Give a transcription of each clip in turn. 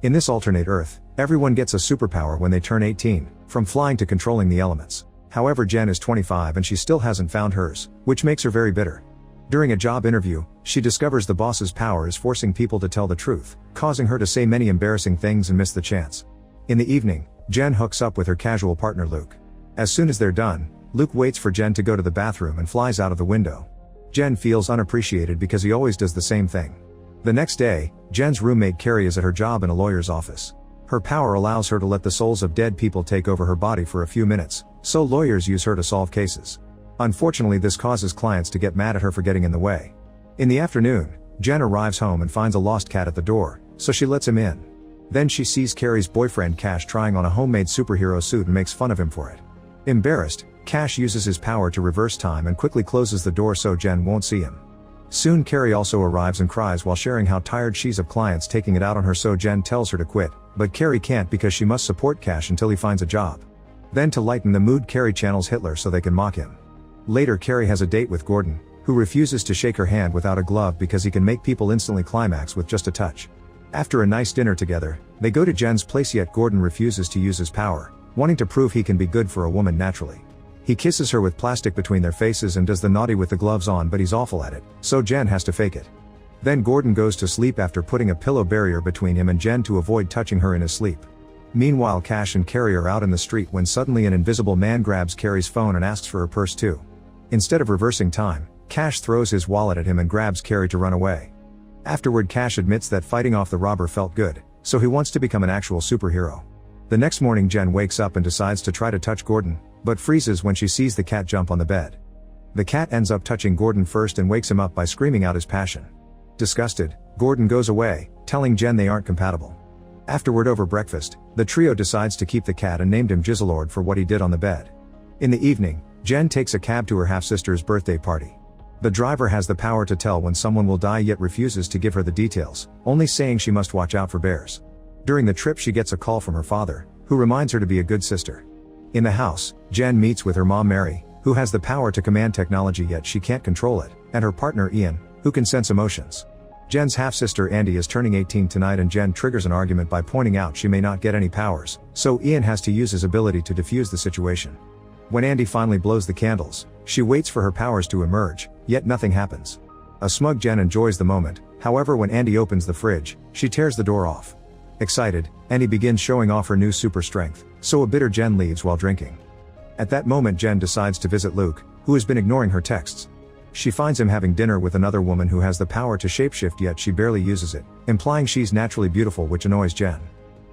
In this alternate Earth, everyone gets a superpower when they turn 18, from flying to controlling the elements. However, Jen is 25 and she still hasn't found hers, which makes her very bitter. During a job interview, she discovers the boss's power is forcing people to tell the truth, causing her to say many embarrassing things and miss the chance. In the evening, Jen hooks up with her casual partner Luke. As soon as they're done, Luke waits for Jen to go to the bathroom and flies out of the window. Jen feels unappreciated because he always does the same thing. The next day, Jen's roommate Carrie is at her job in a lawyer's office. Her power allows her to let the souls of dead people take over her body for a few minutes, so lawyers use her to solve cases. Unfortunately, this causes clients to get mad at her for getting in the way. In the afternoon, Jen arrives home and finds a lost cat at the door, so she lets him in. Then she sees Carrie's boyfriend Cash trying on a homemade superhero suit and makes fun of him for it. Embarrassed, Cash uses his power to reverse time and quickly closes the door so Jen won't see him. Soon Carrie also arrives and cries while sharing how tired she's of clients taking it out on her, so Jen tells her to quit, but Carrie can't because she must support Cash until he finds a job. Then to lighten the mood, Carrie channels Hitler so they can mock him. Later, Carrie has a date with Gordon, who refuses to shake her hand without a glove because he can make people instantly climax with just a touch. After a nice dinner together, they go to Jen's place, yet Gordon refuses to use his power, wanting to prove he can be good for a woman naturally. He kisses her with plastic between their faces and does the naughty with the gloves on, but he's awful at it, so Jen has to fake it. Then Gordon goes to sleep after putting a pillow barrier between him and Jen to avoid touching her in his sleep. Meanwhile, Cash and Carrie are out in the street when suddenly an invisible man grabs Carrie's phone and asks for her purse too. Instead of reversing time, Cash throws his wallet at him and grabs Carrie to run away. Afterward, Cash admits that fighting off the robber felt good, so he wants to become an actual superhero. The next morning, Jen wakes up and decides to try to touch Gordon, but freezes when she sees the cat jump on the bed. The cat ends up touching Gordon first and wakes him up by screaming out his passion. Disgusted, Gordon goes away, telling Jen they aren't compatible. Afterward, over breakfast, the trio decides to keep the cat and named him Jizzlord for what he did on the bed. In the evening, Jen takes a cab to her half-sister's birthday party. The driver has the power to tell when someone will die, yet refuses to give her the details, only saying she must watch out for bears. During the trip, she gets a call from her father, who reminds her to be a good sister. In the house, Jen meets with her mom Mary, who has the power to command technology yet she can't control it, and her partner Ian, who can sense emotions. Jen's half-sister Andy is turning 18 tonight, and Jen triggers an argument by pointing out she may not get any powers, so Ian has to use his ability to defuse the situation. When Andy finally blows the candles, she waits for her powers to emerge, yet nothing happens. A smug Jen enjoys the moment, however when Andy opens the fridge, she tears the door off. Excited, Andy begins showing off her new super strength, so a bitter Jen leaves while drinking. At that moment, Jen decides to visit Luke, who has been ignoring her texts. She finds him having dinner with another woman who has the power to shapeshift, yet she barely uses it, implying she's naturally beautiful, which annoys Jen.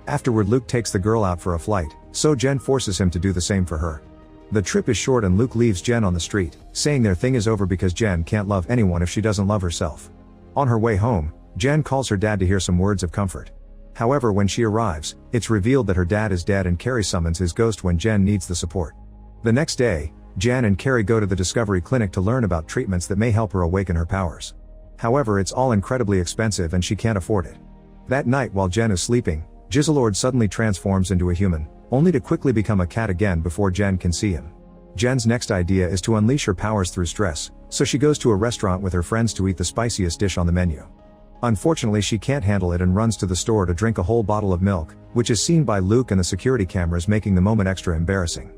Afterward, Luke takes the girl out for a flight, so Jen forces him to do the same for her. The trip is short and Luke leaves Jen on the street, saying their thing is over because Jen can't love anyone if she doesn't love herself. On her way home, Jen calls her dad to hear some words of comfort. However, when she arrives, it's revealed that her dad is dead and Carrie summons his ghost when Jen needs the support. The next day, Jen and Carrie go to the Discovery Clinic to learn about treatments that may help her awaken her powers. However, it's all incredibly expensive and she can't afford it. That night, while Jen is sleeping, Jizzlord suddenly transforms into a human, only to quickly become a cat again before Jen can see him. Jen's next idea is to unleash her powers through stress, so she goes to a restaurant with her friends to eat the spiciest dish on the menu. Unfortunately, she can't handle it and runs to the store to drink a whole bottle of milk, which is seen by Luke and the security cameras, making the moment extra embarrassing.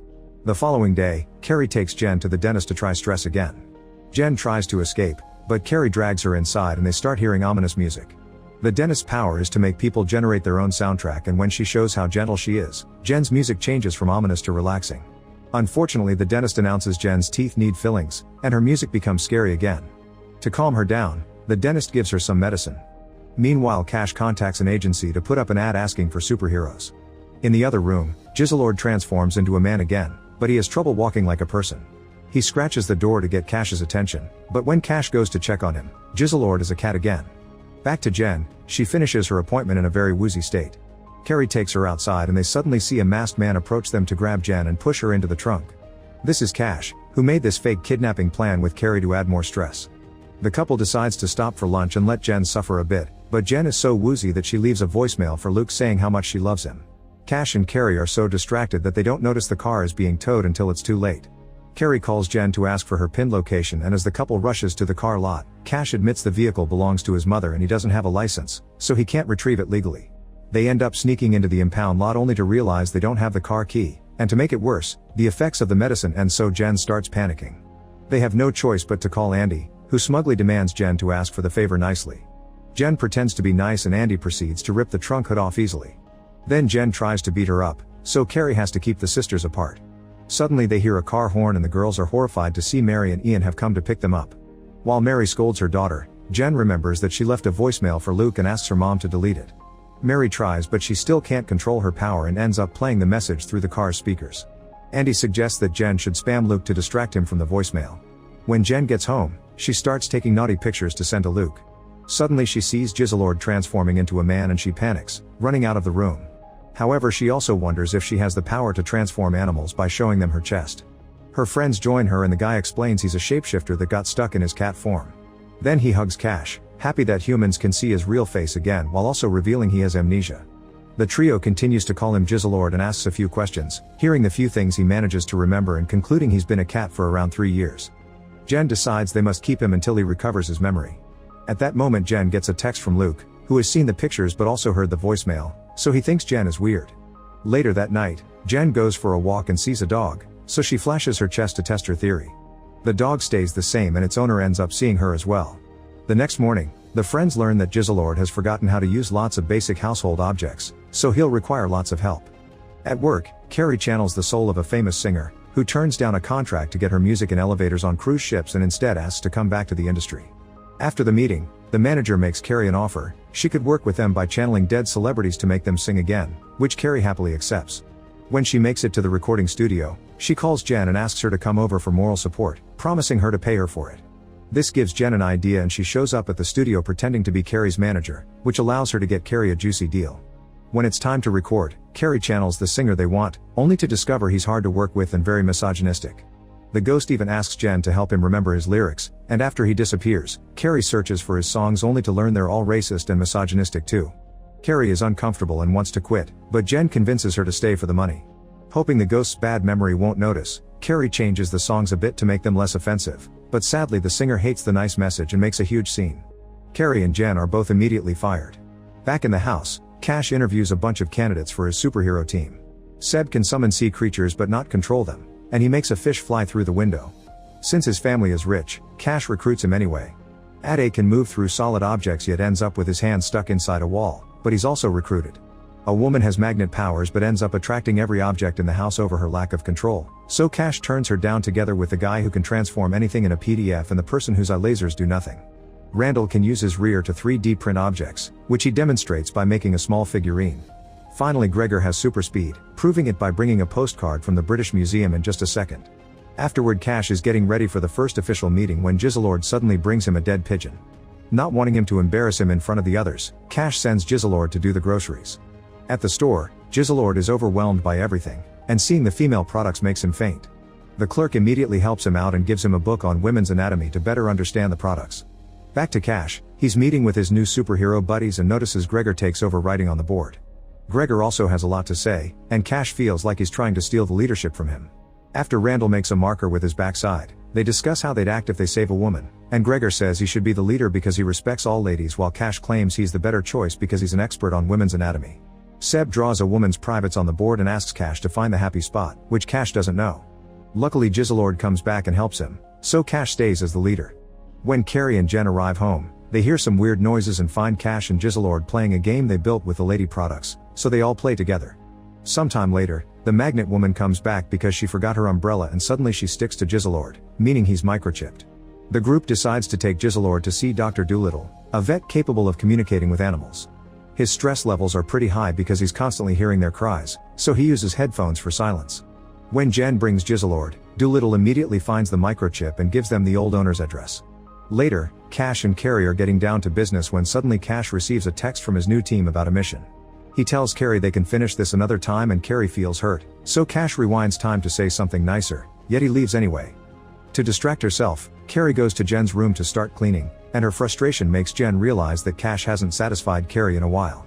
The following day, Carrie takes Jen to the dentist to try stress again. Jen tries to escape, but Carrie drags her inside and they start hearing ominous music. The dentist's power is to make people generate their own soundtrack, and when she shows how gentle she is, Jen's music changes from ominous to relaxing. Unfortunately, the dentist announces Jen's teeth need fillings, and her music becomes scary again. To calm her down, the dentist gives her some medicine. Meanwhile, Cash contacts an agency to put up an ad asking for superheroes. In the other room, Jizzlord transforms into a man again, but he has trouble walking like a person. He scratches the door to get Cash's attention, but when Cash goes to check on him, Jizzlord is a cat again. Back to Jen, she finishes her appointment in a very woozy state. Carrie takes her outside and they suddenly see a masked man approach them to grab Jen and push her into the trunk. This is Cash, who made this fake kidnapping plan with Carrie to add more stress. The couple decides to stop for lunch and let Jen suffer a bit, but Jen is so woozy that she leaves a voicemail for Luke saying how much she loves him. Cash and Carrie are so distracted that they don't notice the car is being towed until it's too late. Carrie calls Jen to ask for her PIN location, and as the couple rushes to the car lot, Cash admits the vehicle belongs to his mother and he doesn't have a license, so he can't retrieve it legally. They end up sneaking into the impound lot only to realize they don't have the car key, and to make it worse, the effects of the medicine end, so Jen starts panicking. They have no choice but to call Andy, who smugly demands Jen to ask for the favor nicely. Jen pretends to be nice and Andy proceeds to rip the trunk hood off easily. Then Jen tries to beat her up, so Carrie has to keep the sisters apart. Suddenly they hear a car horn and the girls are horrified to see Mary and Ian have come to pick them up. While Mary scolds her daughter, Jen remembers that she left a voicemail for Luke and asks her mom to delete it. Mary tries but she still can't control her power and ends up playing the message through the car's speakers. Andy suggests that Jen should spam Luke to distract him from the voicemail. When Jen gets home, she starts taking naughty pictures to send to Luke. Suddenly she sees Jizzlord transforming into a man and she panics, running out of the room. However, she also wonders if she has the power to transform animals by showing them her chest. Her friends join her and the guy explains he's a shapeshifter that got stuck in his cat form. Then he hugs Cash, happy that humans can see his real face again while also revealing he has amnesia. The trio continues to call him Jizzlord and asks a few questions, hearing the few things he manages to remember and concluding he's been a cat for around 3 years. Jen decides they must keep him until he recovers his memory. At that moment Jen gets a text from Luke, who has seen the pictures but also heard the voicemail, so he thinks Jen is weird. Later that night, Jen goes for a walk and sees a dog, so she flashes her chest to test her theory. The dog stays the same and its owner ends up seeing her as well. The next morning, the friends learn that Jizzlord has forgotten how to use lots of basic household objects, so he'll require lots of help. At work, Carrie channels the soul of a famous singer, who turns down a contract to get her music in elevators on cruise ships and instead asks to come back to the industry. After the meeting, the manager makes Carrie an offer. She could work with them by channeling dead celebrities to make them sing again, which Carrie happily accepts. When she makes it to the recording studio, she calls Jen and asks her to come over for moral support, promising her to pay her for it. This gives Jen an idea and she shows up at the studio pretending to be Carrie's manager, which allows her to get Carrie a juicy deal. When it's time to record, Carrie channels the singer they want, only to discover he's hard to work with and very misogynistic. The ghost even asks Jen to help him remember his lyrics, and after he disappears, Carrie searches for his songs only to learn they're all racist and misogynistic too. Carrie is uncomfortable and wants to quit, but Jen convinces her to stay for the money. Hoping the ghost's bad memory won't notice, Carrie changes the songs a bit to make them less offensive, but sadly the singer hates the nice message and makes a huge scene. Carrie and Jen are both immediately fired. Back in the house, Cash interviews a bunch of candidates for his superhero team. Seb can summon sea creatures but not control them, and he makes a fish fly through the window. Since his family is rich, Cash recruits him anyway. Ade can move through solid objects yet ends up with his hand stuck inside a wall, but he's also recruited. A woman has magnet powers but ends up attracting every object in the house over her lack of control, so Cash turns her down together with the guy who can transform anything in a PDF and the person whose eye lasers do nothing. Randall can use his rear to 3D print objects, which he demonstrates by making a small figurine. Finally Gregor has super speed, proving it by bringing a postcard from the British Museum in just a second. Afterward Cash is getting ready for the first official meeting when Jizzlord suddenly brings him a dead pigeon. Not wanting him to embarrass him in front of the others, Cash sends Jizzlord to do the groceries. At the store, Jizzlord is overwhelmed by everything, and seeing the female products makes him faint. The clerk immediately helps him out and gives him a book on women's anatomy to better understand the products. Back to Cash, he's meeting with his new superhero buddies and notices Gregor takes over writing on the board. Gregor also has a lot to say, and Cash feels like he's trying to steal the leadership from him. After Randall makes a marker with his backside, they discuss how they'd act if they save a woman, and Gregor says he should be the leader because he respects all ladies while Cash claims he's the better choice because he's an expert on women's anatomy. Seb draws a woman's privates on the board and asks Cash to find the happy spot, which Cash doesn't know. Luckily Jizzlord comes back and helps him, so Cash stays as the leader. When Carrie and Jen arrive home, they hear some weird noises and find Cash and Jizzlord playing a game they built with the lady products, so they all play together. Sometime later, the magnet woman comes back because she forgot her umbrella and suddenly she sticks to Jizzlord, meaning he's microchipped. The group decides to take Jizzlord to see Dr. Doolittle, a vet capable of communicating with animals. His stress levels are pretty high because he's constantly hearing their cries, so he uses headphones for silence. When Jen brings Jizzlord, Doolittle immediately finds the microchip and gives them the old owner's address. Later, Cash and Carrie are getting down to business when suddenly Cash receives a text from his new team about a mission. He tells Carrie they can finish this another time and Carrie feels hurt, so Cash rewinds time to say something nicer, yet he leaves anyway. To distract herself, Carrie goes to Jen's room to start cleaning, and her frustration makes Jen realize that Cash hasn't satisfied Carrie in a while.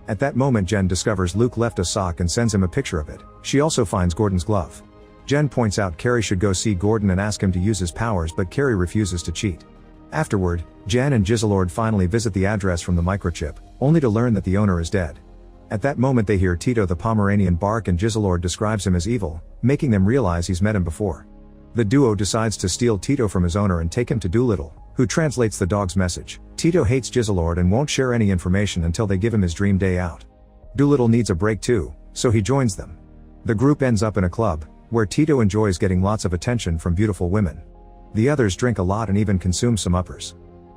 At that moment Jen discovers Luke left a sock and sends him a picture of it. She also finds Gordon's glove. Jen points out Carrie should go see Gordon and ask him to use his powers but Carrie refuses to cheat. Afterward, Jen and Jizzlord finally visit the address from the microchip, only to learn that the owner is dead. At that moment they hear Tito the Pomeranian bark and Jizzlord describes him as evil, making them realize he's met him before. The duo decides to steal Tito from his owner and take him to Doolittle, who translates the dog's message. Tito hates Jizzlord and won't share any information until they give him his dream day out. Doolittle needs a break too, so he joins them. The group ends up in a club, where Tito enjoys getting lots of attention from beautiful women. The others drink a lot and even consume some uppers.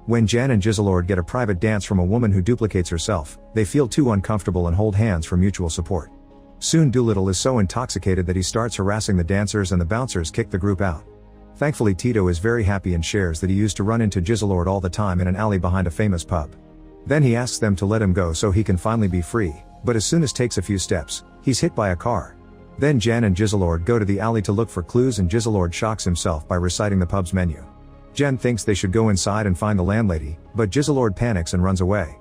When Jen and Jizzlord get a private dance from a woman who duplicates herself, they feel too uncomfortable and hold hands for mutual support. Soon Doolittle is so intoxicated that he starts harassing the dancers and the bouncers kick the group out. Thankfully Tito is very happy and shares that he used to run into Jizzlord all the time in an alley behind a famous pub. Then he asks them to let him go so he can finally be free, but as soon as takes a few steps, he's hit by a car. Then Jen and Jizzlord go to the alley to look for clues and Jizzlord shocks himself by reciting the pub's menu. Jen thinks they should go inside and find the landlady, but Jizzlord panics and runs away.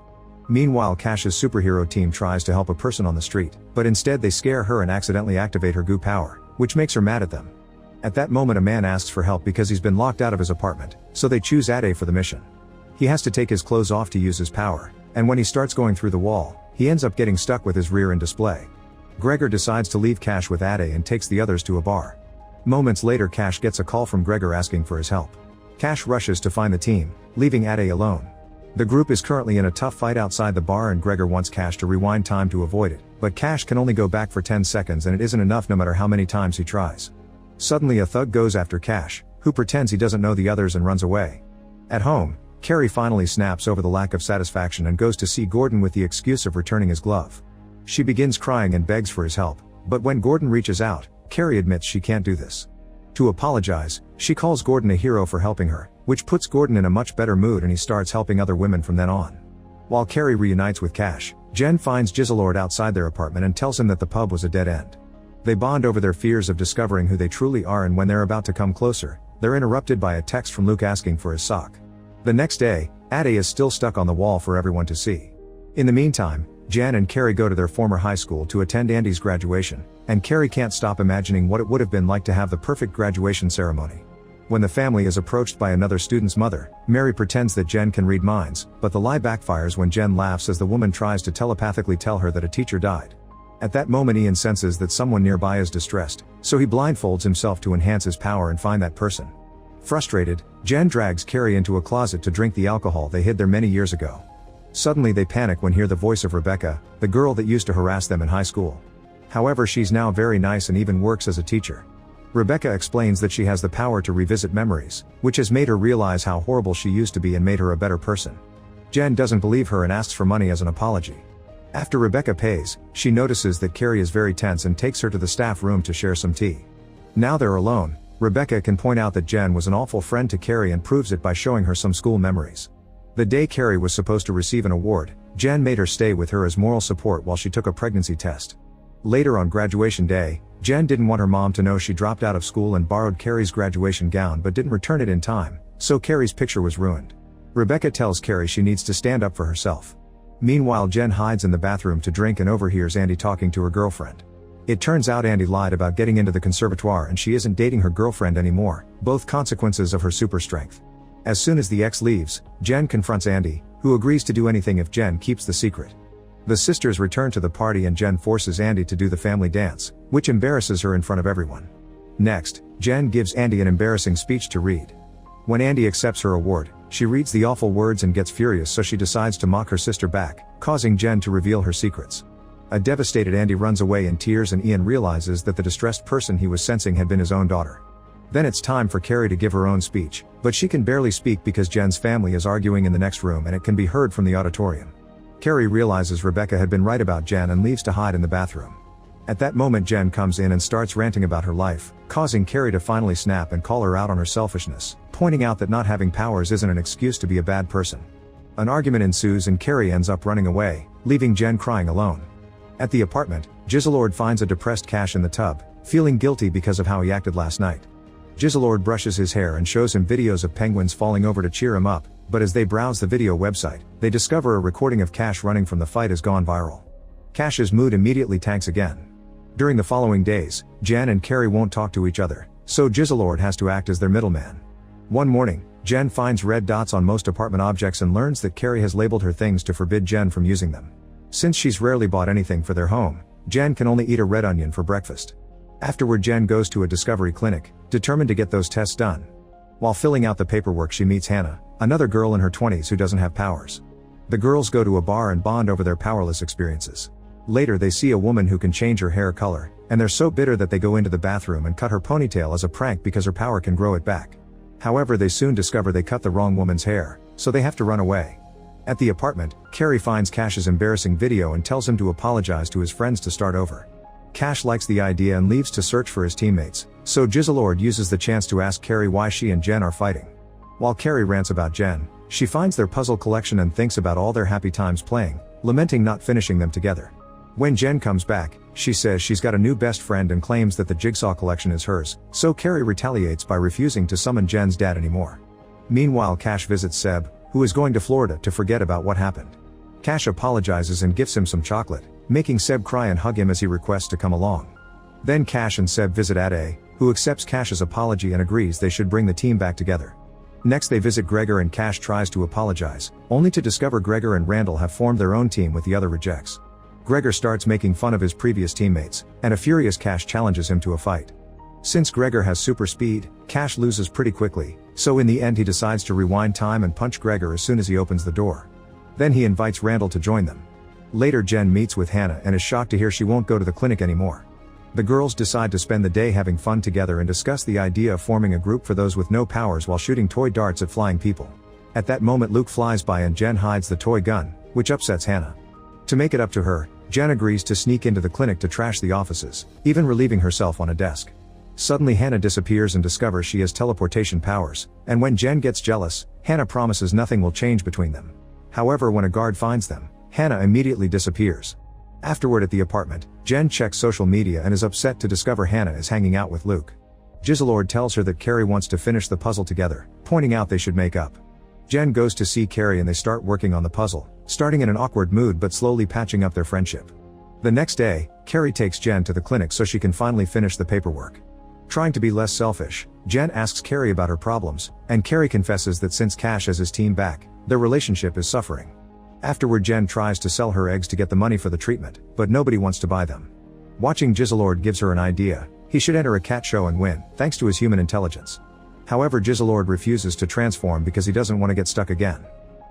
Meanwhile Cash's superhero team tries to help a person on the street, but instead they scare her and accidentally activate her goo power, which makes her mad at them. At that moment a man asks for help because he's been locked out of his apartment, so they choose Ade for the mission. He has to take his clothes off to use his power, and when he starts going through the wall, he ends up getting stuck with his rear end display. Gregor decides to leave Cash with Ade and takes the others to a bar. Moments later Cash gets a call from Gregor asking for his help. Cash rushes to find the team, leaving Ade alone. The group is currently in a tough fight outside the bar and Gregor wants Cash to rewind time to avoid it, but Cash can only go back for 10 seconds and it isn't enough no matter how many times he tries. Suddenly a thug goes after Cash, who pretends he doesn't know the others and runs away. At home, Carrie finally snaps over the lack of satisfaction and goes to see Gordon with the excuse of returning his glove. She begins crying and begs for his help, but when Gordon reaches out, Carrie admits she can't do this. To apologize, she calls Gordon a hero for helping her, which puts Gordon in a much better mood and he starts helping other women from then on. While Carrie reunites with Cash, Jen finds Jizzlord outside their apartment and tells him that the pub was a dead end. They bond over their fears of discovering who they truly are and when they're about to come closer, they're interrupted by a text from Luke asking for his sock. The next day, Ade is still stuck on the wall for everyone to see. In the meantime, Jan and Carrie go to their former high school to attend Andy's graduation, and Carrie can't stop imagining what it would have been like to have the perfect graduation ceremony. When the family is approached by another student's mother, Mary pretends that Jen can read minds, but the lie backfires when Jen laughs as the woman tries to telepathically tell her that a teacher died. At that moment Ian senses that someone nearby is distressed, so he blindfolds himself to enhance his power and find that person. Frustrated, Jen drags Carrie into a closet to drink the alcohol they hid there many years ago. Suddenly they panic when hear the voice of Rebecca, the girl that used to harass them in high school. However, she's now very nice and even works as a teacher. Rebecca explains that she has the power to revisit memories, which has made her realize how horrible she used to be and made her a better person. Jen doesn't believe her and asks for money as an apology. After Rebecca pays, she notices that Carrie is very tense and takes her to the staff room to share some tea. Now they're alone, Rebecca can point out that Jen was an awful friend to Carrie and proves it by showing her some school memories. The day Carrie was supposed to receive an award, Jen made her stay with her as moral support while she took a pregnancy test. Later on graduation day, Jen didn't want her mom to know she dropped out of school and borrowed Carrie's graduation gown but didn't return it in time, so Carrie's picture was ruined. Rebecca tells Carrie she needs to stand up for herself. Meanwhile Jen hides in the bathroom to drink and overhears Andy talking to her girlfriend. It turns out Andy lied about getting into the conservatoire and she isn't dating her girlfriend anymore, both consequences of her super strength. As soon as the ex leaves, Jen confronts Andy, who agrees to do anything if Jen keeps the secret. The sisters return to the party and Jen forces Andy to do the family dance, which embarrasses her in front of everyone. Next, Jen gives Andy an embarrassing speech to read. When Andy accepts her award, she reads the awful words and gets furious, so she decides to mock her sister back, causing Jen to reveal her secrets. A devastated Andy runs away in tears and Ian realizes that the distressed person he was sensing had been his own daughter. Then it's time for Carrie to give her own speech, but she can barely speak because Jen's family is arguing in the next room and it can be heard from the auditorium. Carrie realizes Rebecca had been right about Jen and leaves to hide in the bathroom. At that moment Jen comes in and starts ranting about her life, causing Carrie to finally snap and call her out on her selfishness, pointing out that not having powers isn't an excuse to be a bad person. An argument ensues and Carrie ends up running away, leaving Jen crying alone. At the apartment, Jizzlord finds a depressed Cash in the tub, feeling guilty because of how he acted last night. Jizzlord brushes his hair and shows him videos of penguins falling over to cheer him up, but as they browse the video website, they discover a recording of Cash running from the fight has gone viral. Cash's mood immediately tanks again. During the following days, Jen and Carrie won't talk to each other, so Jizzlord has to act as their middleman. One morning, Jen finds red dots on most apartment objects and learns that Carrie has labeled her things to forbid Jen from using them. Since she's rarely bought anything for their home, Jen can only eat a red onion for breakfast. Afterward, Jen goes to a discovery clinic, determined to get those tests done. While filling out the paperwork, she meets Hannah, another girl in her 20s who doesn't have powers. The girls go to a bar and bond over their powerless experiences. Later, they see a woman who can change her hair color, and they're so bitter that they go into the bathroom and cut her ponytail as a prank because her power can grow it back. However, they soon discover they cut the wrong woman's hair, so they have to run away. At the apartment, Carrie finds Cash's embarrassing video and tells him to apologize to his friends to start over. Cash likes the idea and leaves to search for his teammates, so Jizzlord uses the chance to ask Carrie why she and Jen are fighting. While Carrie rants about Jen, she finds their puzzle collection and thinks about all their happy times playing, lamenting not finishing them together. When Jen comes back, she says she's got a new best friend and claims that the jigsaw collection is hers, so Carrie retaliates by refusing to summon Jen's dad anymore. Meanwhile, Cash visits Seb, who is going to Florida to forget about what happened. Cash apologizes and gives him some chocolate, making Seb cry and hug him as he requests to come along. Then Cash and Seb visit Ade, who accepts Cash's apology and agrees they should bring the team back together. Next they visit Gregor and Cash tries to apologize, only to discover Gregor and Randall have formed their own team with the other rejects. Gregor starts making fun of his previous teammates, and a furious Cash challenges him to a fight. Since Gregor has super speed, Cash loses pretty quickly, so in the end he decides to rewind time and punch Gregor as soon as he opens the door. Then he invites Randall to join them. Later Jen meets with Hannah and is shocked to hear she won't go to the clinic anymore. The girls decide to spend the day having fun together and discuss the idea of forming a group for those with no powers while shooting toy darts at flying people. At that moment Luke flies by and Jen hides the toy gun, which upsets Hannah. To make it up to her, Jen agrees to sneak into the clinic to trash the offices, even relieving herself on a desk. Suddenly Hannah disappears and discovers she has teleportation powers, and when Jen gets jealous, Hannah promises nothing will change between them. However, when a guard finds them, Hannah immediately disappears. Afterward at the apartment, Jen checks social media and is upset to discover Hannah is hanging out with Luke. Jizzlord tells her that Carrie wants to finish the puzzle together, pointing out they should make up. Jen goes to see Carrie and they start working on the puzzle, starting in an awkward mood but slowly patching up their friendship. The next day, Carrie takes Jen to the clinic so she can finally finish the paperwork. Trying to be less selfish, Jen asks Carrie about her problems, and Carrie confesses that since Cash has his team back, their relationship is suffering. Afterward Jen tries to sell her eggs to get the money for the treatment, but nobody wants to buy them. Watching Jizzlord gives her an idea: he should enter a cat show and win, thanks to his human intelligence. However, Jizzlord refuses to transform because he doesn't want to get stuck again.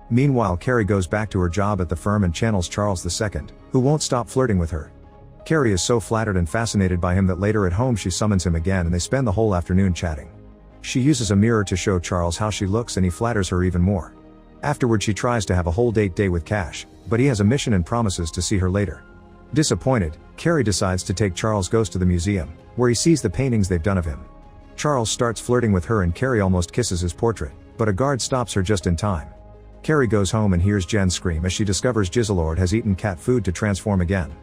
Meanwhile, Carrie goes back to her job at the firm and channels Charles II, who won't stop flirting with her. Carrie is so flattered and fascinated by him that later at home she summons him again and they spend the whole afternoon chatting. She uses a mirror to show Charles how she looks and he flatters her even more. Afterward she tries to have a whole day with Cash, but he has a mission and promises to see her later. Disappointed, Carrie decides to take Charles goes to the museum, where he sees the paintings they've done of him. Charles starts flirting with her and Carrie almost kisses his portrait, but a guard stops her just in time. Carrie goes home and hears Jen scream as she discovers Jizzlord has eaten cat food to transform again.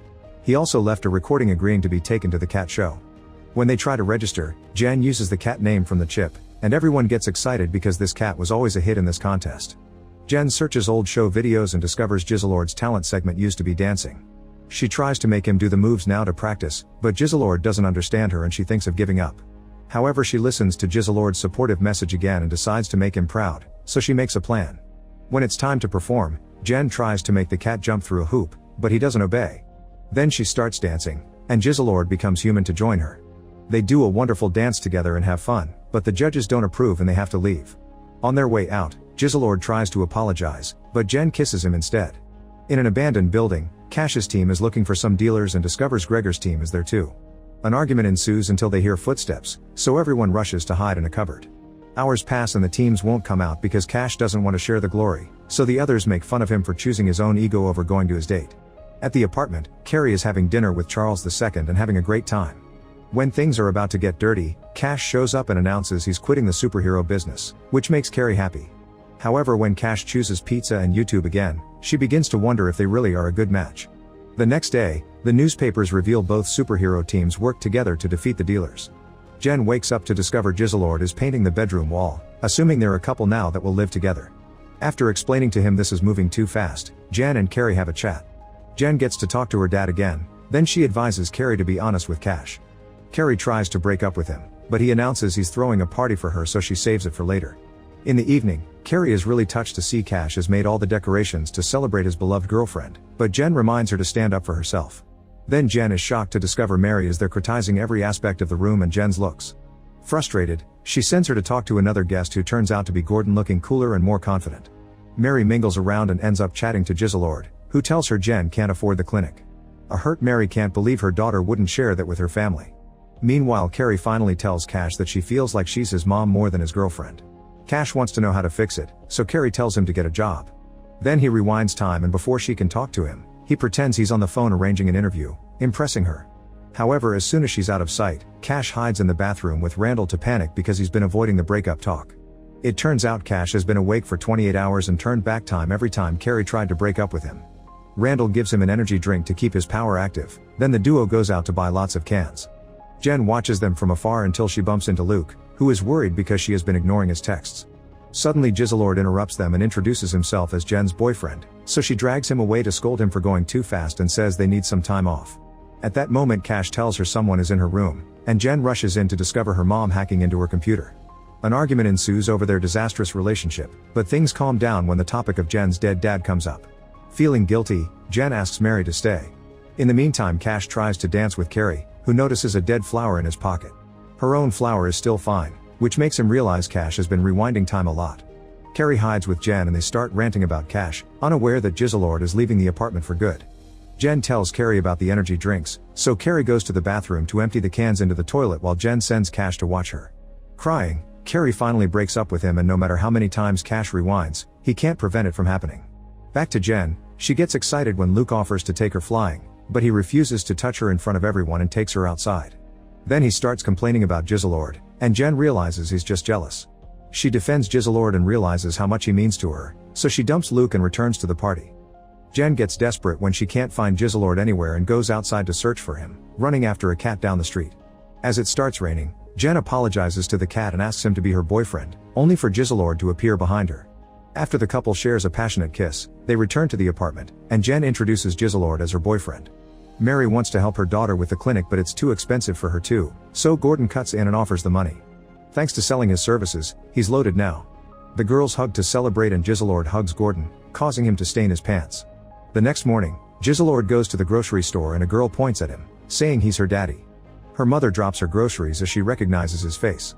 He also left a recording agreeing to be taken to the cat show. When they try to register, Jen uses the cat name from the chip, and everyone gets excited because this cat was always a hit in this contest. Jen searches old show videos and discovers Jizzlord's talent segment used to be dancing. She tries to make him do the moves now to practice, but Jizzlord doesn't understand her and she thinks of giving up. However, she listens to Jizzlord's supportive message again and decides to make him proud, so she makes a plan. When it's time to perform, Jen tries to make the cat jump through a hoop, but he doesn't obey. Then she starts dancing, and Jizzlord becomes human to join her. They do a wonderful dance together and have fun, but the judges don't approve and they have to leave. On their way out, Jizzlord tries to apologize, but Jen kisses him instead. In an abandoned building, Cash's team is looking for some dealers and discovers Gregor's team is there too. An argument ensues until they hear footsteps, so everyone rushes to hide in a cupboard. Hours pass and the teams won't come out because Cash doesn't want to share the glory, so the others make fun of him for choosing his own ego over going to his date. At the apartment, Carrie is having dinner with Charles II and having a great time. When things are about to get dirty, Cash shows up and announces he's quitting the superhero business, which makes Carrie happy. However, when Cash chooses pizza and YouTube again, she begins to wonder if they really are a good match. The next day, the newspapers reveal both superhero teams work together to defeat the dealers. Jen wakes up to discover Jizzlord is painting the bedroom wall, assuming they're a couple now that will live together. After explaining to him this is moving too fast, Jen and Carrie have a chat. Jen gets to talk to her dad again, then she advises Carrie to be honest with Cash. Carrie tries to break up with him, but he announces he's throwing a party for her so she saves it for later. In the evening, Carrie is really touched to see Cash has made all the decorations to celebrate his beloved girlfriend, but Jen reminds her to stand up for herself. Then Jen is shocked to discover Mary is there criticizing every aspect of the room and Jen's looks. Frustrated, she sends her to talk to another guest who turns out to be Gordon, looking cooler and more confident. Mary mingles around and ends up chatting to Giselord, who tells her Jen can't afford the clinic. A hurt Mary can't believe her daughter wouldn't share that with her family. Meanwhile, Carrie finally tells Cash that she feels like she's his mom more than his girlfriend. Cash wants to know how to fix it, so Carrie tells him to get a job. Then he rewinds time, and before she can talk to him, he pretends he's on the phone arranging an interview, impressing her. However, as soon as she's out of sight, Cash hides in the bathroom with Randall to panic because he's been avoiding the breakup talk. It turns out Cash has been awake for 28 hours and turned back time every time Carrie tried to break up with him. Randall gives him an energy drink to keep his power active, then the duo goes out to buy lots of cans. Jen watches them from afar until she bumps into Luke, who is worried because she has been ignoring his texts. Suddenly Giselord interrupts them and introduces himself as Jen's boyfriend, so she drags him away to scold him for going too fast and says they need some time off. At that moment, Cash tells her someone is in her room, and Jen rushes in to discover her mom hacking into her computer. An argument ensues over their disastrous relationship, but things calm down when the topic of Jen's dead dad comes up. Feeling guilty, Jen asks Mary to stay. In the meantime, Cash tries to dance with Carrie, who notices a dead flower in his pocket. Her own flower is still fine, which makes him realize Cash has been rewinding time a lot. Carrie hides with Jen and they start ranting about Cash, unaware that Giselord is leaving the apartment for good. Jen tells Carrie about the energy drinks, so Carrie goes to the bathroom to empty the cans into the toilet while Jen sends Cash to watch her. Crying, Carrie finally breaks up with him, and no matter how many times Cash rewinds, he can't prevent it from happening. Back to Jen, she gets excited when Luke offers to take her flying, but he refuses to touch her in front of everyone and takes her outside. Then he starts complaining about Giselord, and Jen realizes he's just jealous. She defends Giselord and realizes how much he means to her, so she dumps Luke and returns to the party. Jen gets desperate when she can't find Giselord anywhere and goes outside to search for him, running after a cat down the street. As it starts raining, Jen apologizes to the cat and asks him to be her boyfriend, only for Giselord to appear behind her. After the couple shares a passionate kiss, they return to the apartment, and Jen introduces Giselord as her boyfriend. Mary wants to help her daughter with the clinic, but it's too expensive for her too, so Gordon cuts in and offers the money. Thanks to selling his services, he's loaded now. The girls hug to celebrate and Giselord hugs Gordon, causing him to stain his pants. The next morning, Giselord goes to the grocery store and a girl points at him, saying he's her daddy. Her mother drops her groceries as she recognizes his face.